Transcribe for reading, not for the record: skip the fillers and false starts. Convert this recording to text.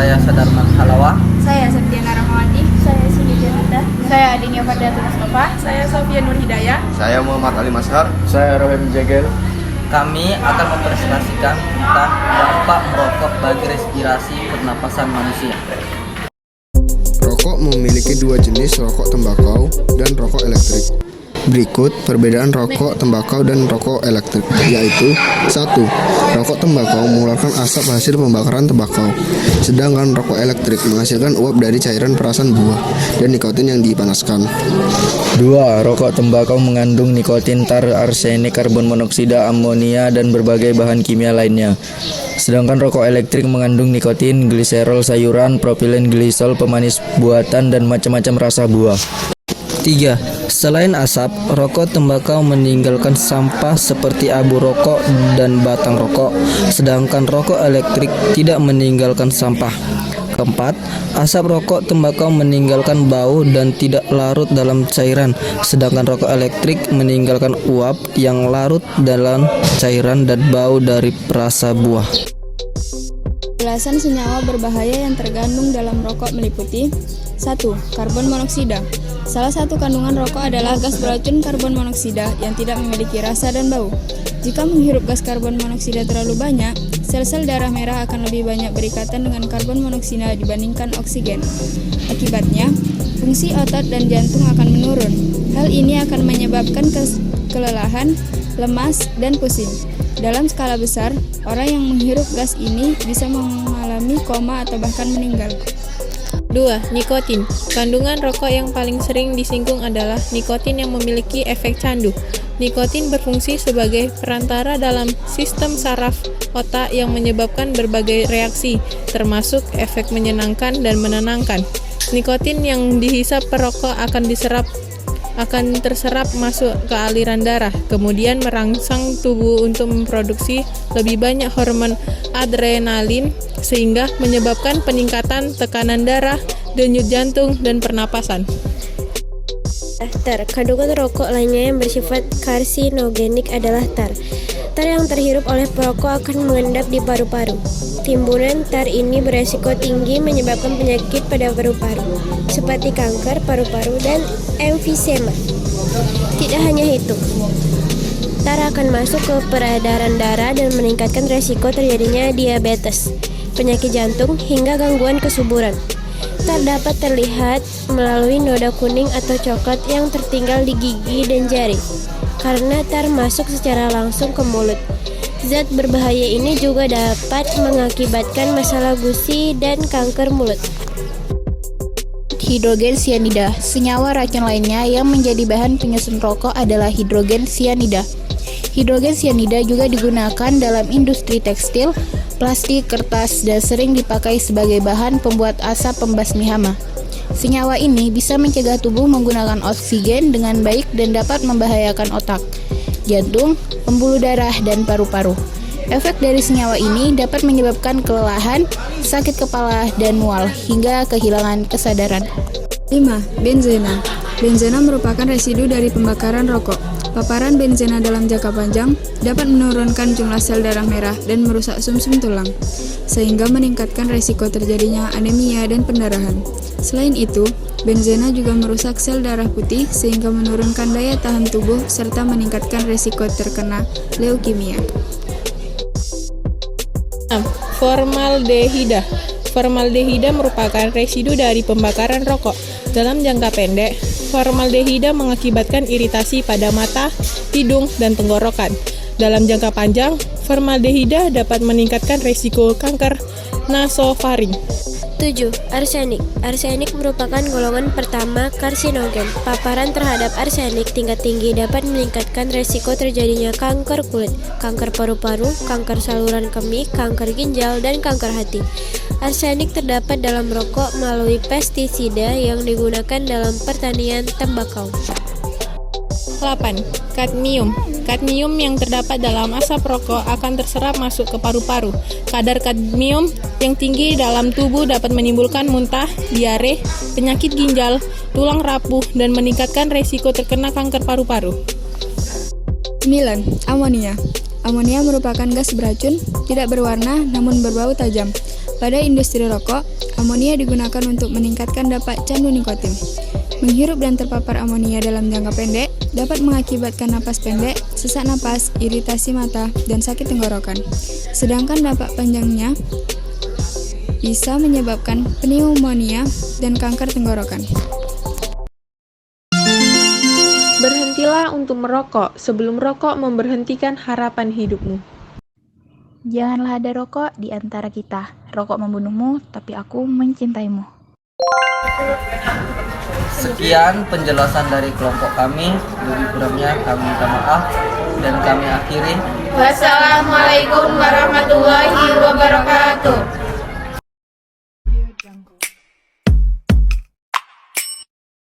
Saya Sadarman Halawa. Saya Septiana Rahmawati. Saya Siti Janata. Saya Adinia Fardiatul Mustafa. Saya Sofia Nur Hidayah. Saya Muhammad Ali Mashar. Saya Rohim Jegel. Kami akan mempresentasikan tentang dampak merokok bagi respirasi pernapasan manusia. Rokok memiliki dua jenis, rokok tembakau dan rokok elektrik. Berikut perbedaan rokok tembakau dan rokok elektrik, yaitu 1. Rokok tembakau mengeluarkan asap hasil pembakaran tembakau, sedangkan rokok elektrik menghasilkan uap dari cairan perasan buah dan nikotin yang dipanaskan. 2. Rokok tembakau mengandung nikotin, tar, arsenik, karbon monoksida, amonia, dan berbagai bahan kimia lainnya. Sedangkan rokok elektrik mengandung nikotin, gliserol sayuran, propilen glisol, pemanis buatan, dan macam-macam rasa buah. 3. Selain asap, rokok tembakau meninggalkan sampah seperti abu rokok dan batang rokok, sedangkan rokok elektrik tidak meninggalkan sampah. 4. Asap rokok tembakau meninggalkan bau dan tidak larut dalam cairan, sedangkan rokok elektrik meninggalkan uap yang larut dalam cairan dan bau dari perasa buah. Penjelasan senyawa berbahaya yang terkandung dalam rokok meliputi 1. Karbon monoksida. Salah satu kandungan rokok adalah gas beracun karbon monoksida yang tidak memiliki rasa dan bau. Jika menghirup gas karbon monoksida terlalu banyak, sel-sel darah merah akan lebih banyak berikatan dengan karbon monoksida dibandingkan oksigen. Akibatnya, fungsi otot dan jantung akan menurun. Hal ini akan menyebabkan kelelahan, lemas, dan pusing. Dalam skala besar, orang yang menghirup gas ini bisa mengalami koma atau bahkan meninggal. 2. Nikotin. Kandungan rokok yang paling sering disinggung adalah nikotin yang memiliki efek candu. Nikotin berfungsi sebagai perantara dalam sistem saraf otak yang menyebabkan berbagai reaksi, termasuk efek menyenangkan dan menenangkan. Nikotin yang dihisap perokok akan terserap masuk ke aliran darah, kemudian merangsang tubuh untuk memproduksi lebih banyak hormon adrenalin sehingga menyebabkan peningkatan tekanan darah, denyut jantung, dan pernapasan. Tar. Kandungan rokok lainnya yang bersifat karsinogenik adalah tar. Tar yang terhirup oleh perokok akan mengendap di paru-paru. Timbunan tar ini beresiko tinggi menyebabkan penyakit pada paru-paru, seperti kanker paru-paru dan emfisema. Tidak hanya itu, tar akan masuk ke peredaran darah dan meningkatkan resiko terjadinya diabetes, penyakit jantung, hingga gangguan kesuburan. Tar dapat terlihat melalui noda kuning atau coklat yang tertinggal di gigi dan jari, karena tar masuk secara langsung ke mulut. Zat berbahaya ini juga dapat mengakibatkan masalah gusi dan kanker mulut. Hidrogen sianida. Senyawa racun lainnya yang menjadi bahan penyusun rokok adalah hidrogen sianida. Hidrogen sianida juga digunakan dalam industri tekstil, plastik, kertas, dan sering dipakai sebagai bahan pembuat asap pembasmi hama. Senyawa ini bisa mencegah tubuh menggunakan oksigen dengan baik dan dapat membahayakan otak, jantung, pembuluh darah, dan paru-paru. Efek dari senyawa ini dapat menyebabkan kelelahan, sakit kepala, dan mual, hingga kehilangan kesadaran. 5. Benzena. Benzena merupakan residu dari pembakaran rokok. Paparan benzena dalam jangka panjang dapat menurunkan jumlah sel darah merah dan merusak sumsum tulang, sehingga meningkatkan risiko terjadinya anemia dan pendarahan. Selain itu, benzena juga merusak sel darah putih sehingga menurunkan daya tahan tubuh serta meningkatkan risiko terkena leukemia. Formaldehida. Formaldehida merupakan residu dari pembakaran rokok. Dalam jangka pendek, formaldehida mengakibatkan iritasi pada mata, hidung, dan tenggorokan. Dalam jangka panjang, formaldehida dapat meningkatkan risiko kanker nasofaring. 7. Arsenik. Arsenik merupakan golongan pertama karsinogen. Paparan terhadap arsenik tingkat tinggi dapat meningkatkan resiko terjadinya kanker kulit, kanker paru-paru, kanker saluran kemih, kanker ginjal, dan kanker hati. Arsenik terdapat dalam rokok melalui pestisida yang digunakan dalam pertanian tembakau. 8. Kadmium. Kadmium yang terdapat dalam asap rokok akan terserap masuk ke paru-paru. Kadar kadmium yang tinggi dalam tubuh dapat menimbulkan muntah, diare, penyakit ginjal, tulang rapuh, dan meningkatkan resiko terkena kanker paru-paru. 9. Amonia. Amonia merupakan gas beracun, tidak berwarna namun berbau tajam. Pada industri rokok, amonia digunakan untuk meningkatkan dapat candu nikotin. Menghirup dan terpapar amonia dalam jangka pendek dapat mengakibatkan napas pendek, sesak napas, iritasi mata, dan sakit tenggorokan. Sedangkan dampak panjangnya bisa menyebabkan pneumonia dan kanker tenggorokan. Berhentilah untuk merokok sebelum rokok memberhentikan harapan hidupmu. Janganlah ada rokok di antara kita. Rokok membunuhmu, tapi aku mencintaimu. Sekian penjelasan dari kelompok kami. Lebih kurangnya kami minta maaf dan kami akhiri. Wassalamualaikum warahmatullahi wabarakatuh.